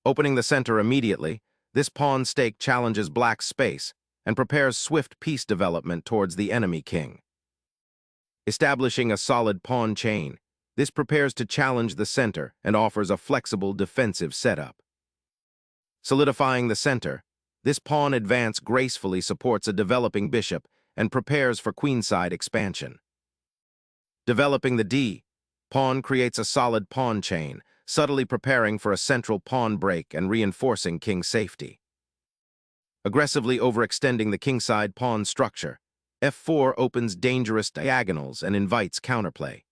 Opening the center immediately, this pawn stake challenges black's space and prepares swift piece development towards the enemy king. Establishing a solid pawn chain, this prepares to challenge the center and offers a flexible defensive setup. Solidifying the center, this pawn advance gracefully supports a developing bishop and prepares for queenside expansion. Developing the D, pawn creates a solid pawn chain, subtly preparing for a central pawn break and reinforcing king safety. Aggressively overextending the kingside pawn structure, f4 opens dangerous diagonals and invites counterplay.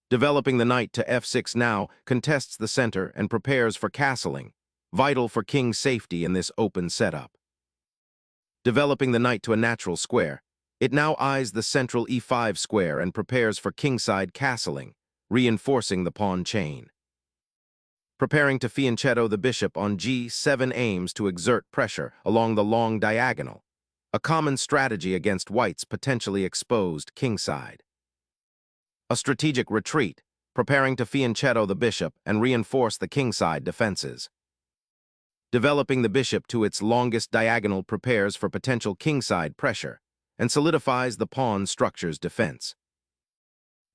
Developing the knight to f6 now contests the center and prepares for castling, vital for king safety in this open setup. Developing the knight to a natural square, it now eyes the central e5 square and prepares for kingside castling, reinforcing the pawn chain. Preparing to fianchetto the bishop on g7 aims to exert pressure along the long diagonal, a common strategy against white's potentially exposed kingside. A strategic retreat, preparing to fianchetto the bishop and reinforce the kingside defenses. Developing the bishop to its longest diagonal prepares for potential kingside pressure and solidifies the pawn structure's defense.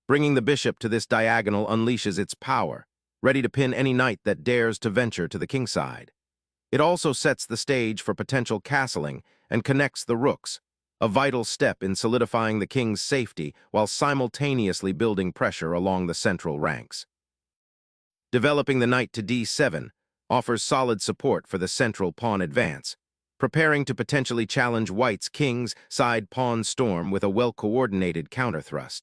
Bringing the bishop to this diagonal unleashes its power, ready to pin any knight that dares to venture to the kingside. It also sets the stage for potential castling and connects the rooks, a vital step in solidifying the king's safety while simultaneously building pressure along the central ranks. Developing the knight to d7 offers solid support for the central pawn advance, preparing to potentially challenge white's king's side pawn storm with a well-coordinated counterthrust.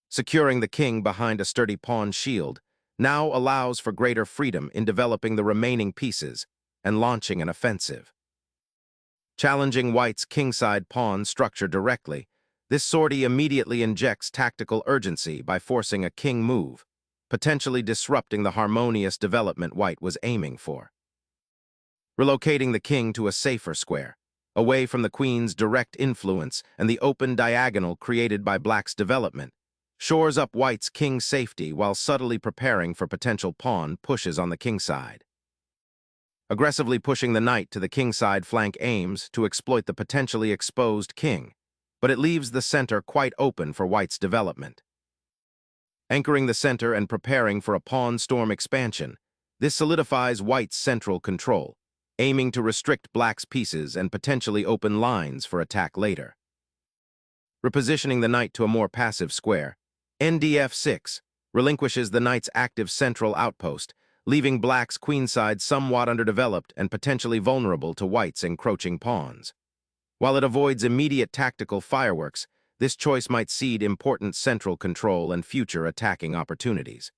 Securing the king behind a sturdy pawn shield now allows for greater freedom in developing the remaining pieces and launching an offensive. Challenging white's kingside pawn structure directly, this sortie immediately injects tactical urgency by forcing a king move, potentially disrupting the harmonious development white was aiming for. Relocating the king to a safer square, away from the queen's direct influence and the open diagonal created by black's development, shores up white's king safety while subtly preparing for potential pawn pushes on the kingside. Aggressively pushing the knight to the kingside flank aims to exploit the potentially exposed king, but it leaves the center quite open for white's development. Anchoring the center and preparing for a pawn storm expansion, this solidifies white's central control, aiming to restrict black's pieces and potentially open lines for attack later. Repositioning the knight to a more passive square, ndf6 relinquishes the knight's active central outpost, leaving black's queenside somewhat underdeveloped and potentially vulnerable to white's encroaching pawns. While it avoids immediate tactical fireworks, this choice might cede important central control and future attacking opportunities.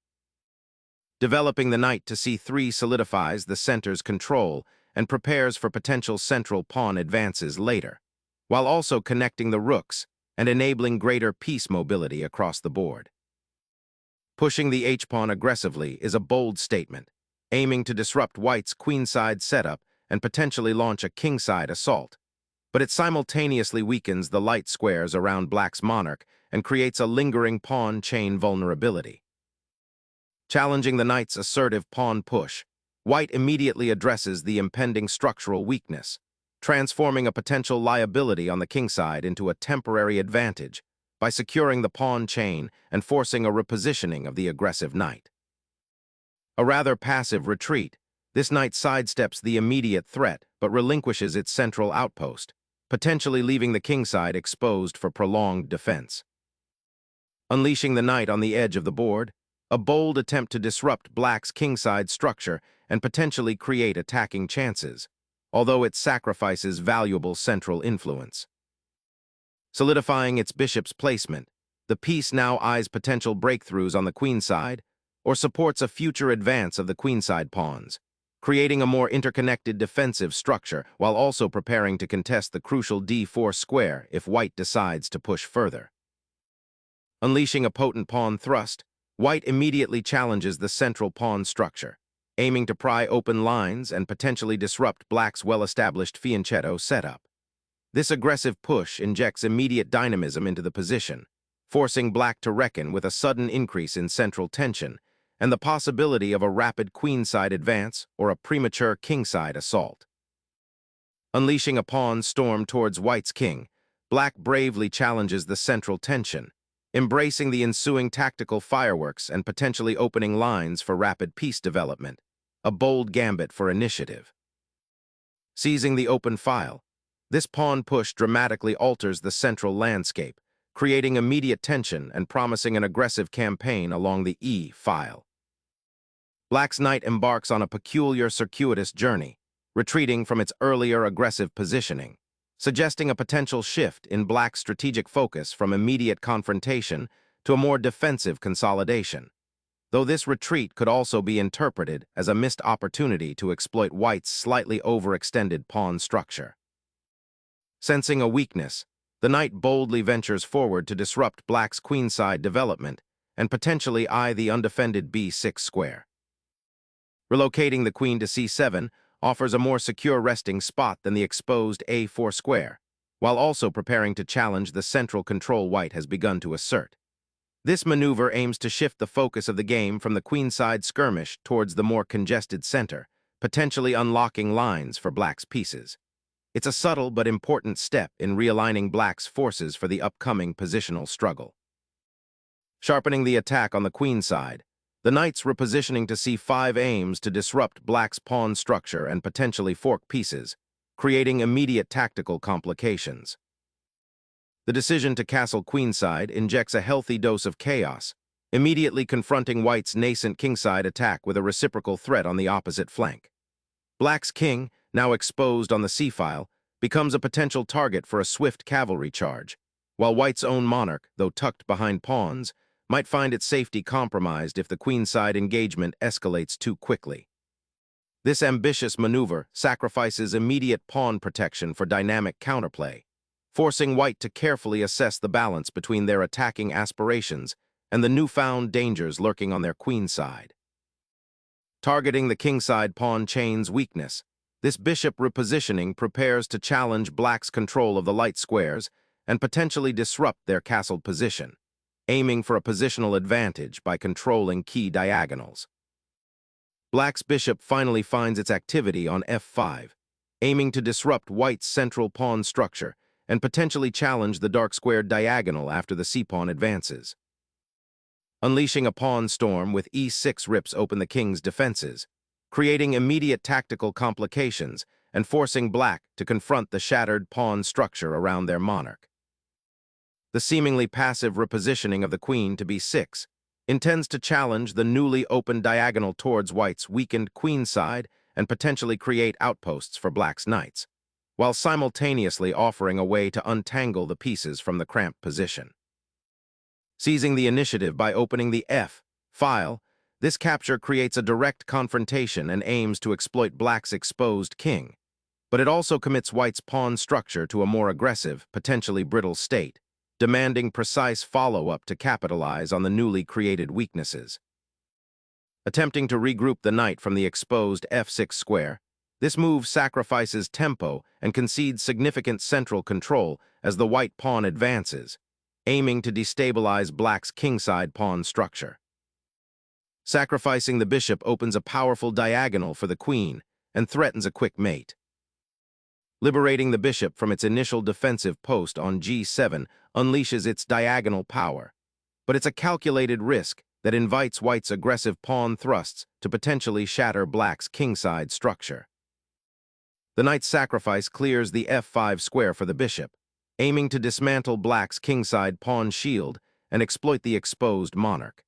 Developing the knight to c3 solidifies the center's control and prepares for potential central pawn advances later, while also connecting the rooks and enabling greater piece mobility across the board. Pushing the h-pawn aggressively is a bold statement, aiming to disrupt white's queenside setup and potentially launch a kingside assault, but it simultaneously weakens the light squares around black's monarch and creates a lingering pawn chain vulnerability. Challenging the knight's assertive pawn push, white immediately addresses the impending structural weakness, transforming a potential liability on the kingside into a temporary advantage by securing the pawn chain and forcing a repositioning of the aggressive knight. A rather passive retreat, this knight sidesteps the immediate threat but relinquishes its central outpost, potentially leaving the kingside exposed for prolonged defense. Unleashing the knight on the edge of the board, a bold attempt to disrupt black's kingside structure and potentially create attacking chances, although it sacrifices valuable central influence. Solidifying its bishop's placement, the piece now eyes potential breakthroughs on the queenside or supports a future advance of the queenside pawns, creating a more interconnected defensive structure while also preparing to contest the crucial d4 square if white decides to push further. Unleashing a potent pawn thrust, white immediately challenges the central pawn structure, aiming to pry open lines and potentially disrupt black's well-established fianchetto setup. This aggressive push injects immediate dynamism into the position, forcing black to reckon with a sudden increase in central tension and the possibility of a rapid queenside advance or a premature kingside assault. Unleashing a pawn storm towards white's king, black bravely challenges the central tension, embracing the ensuing tactical fireworks and potentially opening lines for rapid piece development, a bold gambit for initiative. Seizing the open file, this pawn push dramatically alters the central landscape, creating immediate tension and promising an aggressive campaign along the E file. Black's knight embarks on a peculiar circuitous journey, retreating from its earlier aggressive positioning, suggesting a potential shift in black's strategic focus from immediate confrontation to a more defensive consolidation, though this retreat could also be interpreted as a missed opportunity to exploit white's slightly overextended pawn structure. Sensing a weakness, the knight boldly ventures forward to disrupt black's queenside development and potentially eye the undefended b6 square. Relocating the queen to c7 offers a more secure resting spot than the exposed a4 square, while also preparing to challenge the central control white has begun to assert. This maneuver aims to shift the focus of the game from the queenside skirmish towards the more congested center, potentially unlocking lines for black's pieces. It's a subtle but important step in realigning black's forces for the upcoming positional struggle. Sharpening the attack on the queen side, the knight's repositioning to c5 aims to disrupt black's pawn structure and potentially fork pieces, creating immediate tactical complications. The decision to castle queenside injects a healthy dose of chaos, immediately confronting white's nascent kingside attack with a reciprocal threat on the opposite flank. Black's king, now exposed on the c-file, becomes a potential target for a swift cavalry charge, while white's own monarch, though tucked behind pawns, might find its safety compromised if the queenside engagement escalates too quickly. This ambitious maneuver sacrifices immediate pawn protection for dynamic counterplay, forcing white to carefully assess the balance between their attacking aspirations and the newfound dangers lurking on their queenside. Targeting the kingside pawn chain's weakness, this bishop repositioning prepares to challenge black's control of the light squares and potentially disrupt their castled position, aiming for a positional advantage by controlling key diagonals. Black's bishop finally finds its activity on f5, aiming to disrupt white's central pawn structure and potentially challenge the dark-squared diagonal after the c-pawn advances. Unleashing a pawn storm with e6 rips open the king's defenses, creating immediate tactical complications and forcing black to confront the shattered pawn structure around their monarch. The seemingly passive repositioning of the queen to b6 intends to challenge the newly opened diagonal towards white's weakened queenside and potentially create outposts for black's knights, while simultaneously offering a way to untangle the pieces from the cramped position. Seizing the initiative by opening the f file, this capture creates a direct confrontation and aims to exploit black's exposed king, but it also commits white's pawn structure to a more aggressive, potentially brittle state, demanding precise follow-up to capitalize on the newly created weaknesses. Attempting to regroup the knight from the exposed f6 square, this move sacrifices tempo and concedes significant central control as the white pawn advances, aiming to destabilize black's kingside pawn structure. Sacrificing the bishop opens a powerful diagonal for the queen and threatens a quick mate. Liberating the bishop from its initial defensive post on g7 unleashes its diagonal power, but it's a calculated risk that invites white's aggressive pawn thrusts to potentially shatter black's kingside structure. The knight's sacrifice clears the f5 square for the bishop, aiming to dismantle black's kingside pawn shield and exploit the exposed monarch.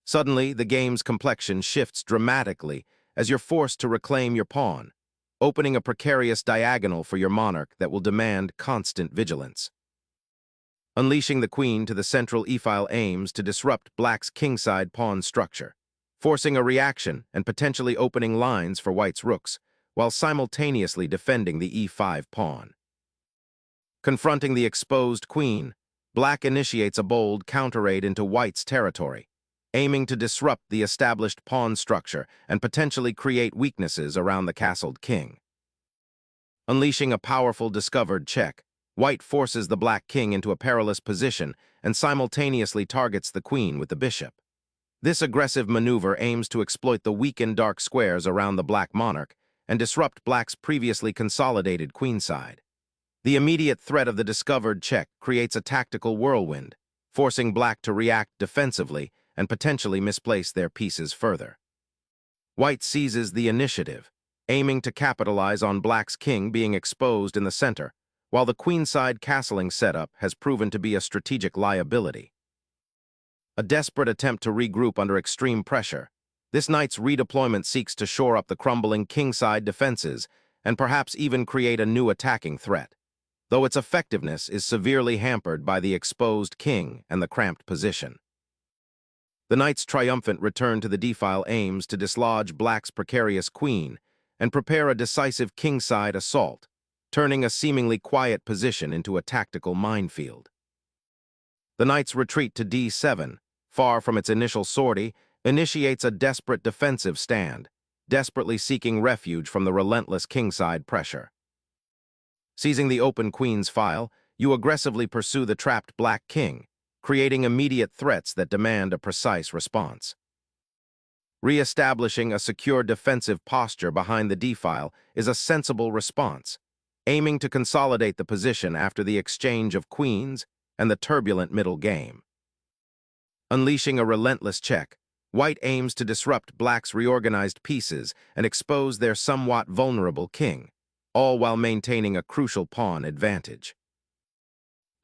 Suddenly, the game's complexion shifts dramatically as you're forced to reclaim your pawn, opening a precarious diagonal for your monarch that will demand constant vigilance. Unleashing the queen to the central e-file aims to disrupt black's kingside pawn structure, forcing a reaction and potentially opening lines for white's rooks, while simultaneously defending the e5 pawn. Confronting the exposed queen, black initiates a bold counter-raid into white's territory, aiming to disrupt the established pawn structure and potentially create weaknesses around the castled king. Unleashing a powerful discovered check, white forces the black king into a perilous position and simultaneously targets the queen with the bishop. This aggressive maneuver aims to exploit the weakened dark squares around the black monarch and disrupt black's previously consolidated queenside. The immediate threat of the discovered check creates a tactical whirlwind, forcing black to react defensively and potentially misplace their pieces further. White seizes the initiative, aiming to capitalize on black's king being exposed in the center, while the queenside castling setup has proven to be a strategic liability. A desperate attempt to regroup under extreme pressure, this knight's redeployment seeks to shore up the crumbling kingside defenses and perhaps even create a new attacking threat, though its effectiveness is severely hampered by the exposed king and the cramped position. The knight's triumphant return to the d-file aims to dislodge black's precarious queen and prepare a decisive kingside assault, turning a seemingly quiet position into a tactical minefield. The knight's retreat to d7, far from its initial sortie, initiates a desperate defensive stand, desperately seeking refuge from the relentless kingside pressure. Seizing the open queen's file, you aggressively pursue the trapped black king, creating immediate threats that demand a precise response. Re-establishing a secure defensive posture behind the d-file is a sensible response, aiming to consolidate the position after the exchange of queens and the turbulent middle game. Unleashing a relentless check, white aims to disrupt black's reorganized pieces and expose their somewhat vulnerable king, all while maintaining a crucial pawn advantage.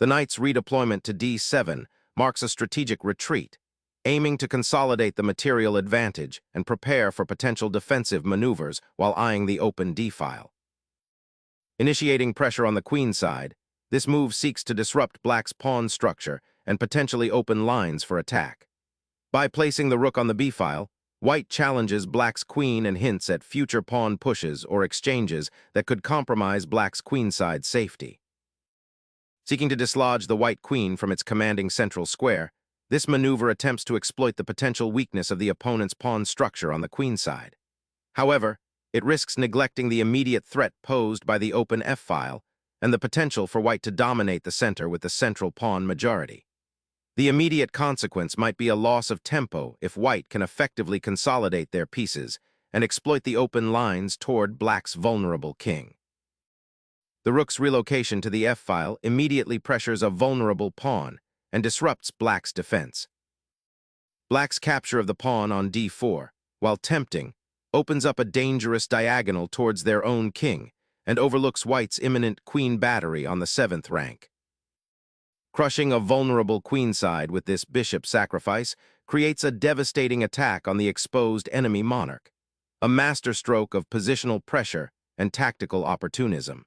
The knight's redeployment to d7 marks a strategic retreat, aiming to consolidate the material advantage and prepare for potential defensive maneuvers while eyeing the open d-file. Initiating pressure on the queen side, this move seeks to disrupt black's pawn structure and potentially open lines for attack. By placing the rook on the b-file, white challenges black's queen and hints at future pawn pushes or exchanges that could compromise black's queenside safety. Seeking to dislodge the white queen from its commanding central square, this maneuver attempts to exploit the potential weakness of the opponent's pawn structure on the queenside. However, it risks neglecting the immediate threat posed by the open f-file and the potential for white to dominate the center with the central pawn majority. The immediate consequence might be a loss of tempo if white can effectively consolidate their pieces and exploit the open lines toward black's vulnerable king. The rook's relocation to the f-file immediately pressures a vulnerable pawn and disrupts black's defense. Black's capture of the pawn on d4, while tempting, opens up a dangerous diagonal towards their own king and overlooks white's imminent queen battery on the 7th rank. Crushing a vulnerable queenside with this bishop sacrifice creates a devastating attack on the exposed enemy monarch, a masterstroke of positional pressure and tactical opportunism.